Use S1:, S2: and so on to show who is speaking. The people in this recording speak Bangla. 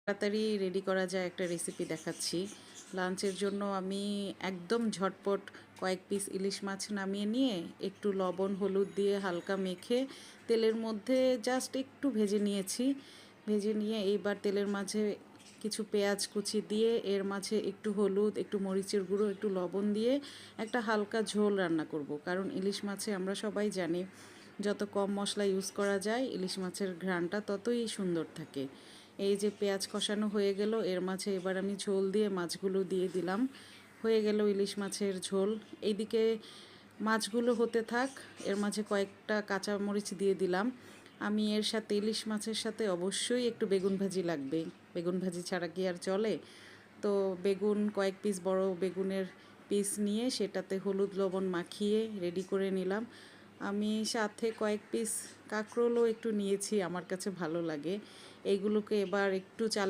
S1: তাড়াতাড়ি রেডি করা যায় একটা রেসিপি দেখাচ্ছি। লাঞ্চের জন্য আমি একদম ঝটপট কয়েক পিস ইলিশ মাছ নামিয়ে নিয়ে একটু লবণ হলুদ দিয়ে হালকা মেখে তেলের মধ্যে জাস্ট একটু ভেজে নিয়েছি। ভেজে নিয়ে এইবার তেলের মাঝে কিছু পেঁয়াজ কুচি দিয়ে এর মাঝে একটু হলুদ, একটু মরিচের গুঁড়ো, একটু লবণ দিয়ে একটা হালকা ঝোল রান্না করব। কারণ ইলিশ মাছে আমরা সবাই জানি যত কম মশলা ইউজ করা যায় ইলিশ মাছের ঘ্রাণটা ততই সুন্দর থাকে। এই যে পেঁয়াজ কষানো হয়ে গেল, এর মাঝে এবার আমি ঝোল দিয়ে মাছগুলো দিয়ে দিলাম। হয়ে গেল ইলিশ মাছের ঝোল। এইদিকে মাছগুলো হতে থাক, এর মাঝে কয়েকটা কাঁচা মরিচ দিয়ে দিলাম। আমি এর সাথে ইলিশ মাছের সাথে অবশ্যই একটু বেগুন ভাজি লাগবে। বেগুন ভাজি ছাড়া কি আর চলে? তো বেগুন কয়েক পিস, বড় বেগুনের পিস নিয়ে সেটাতে হলুদ লবণ মাখিয়ে রেডি করে নিলাম। আমি সাথে কয়েক পিস কাঁকরোলও একটু নিয়েছি, আমার কাছে ভালো লাগে। এইগুলোকে এবার একটু চালের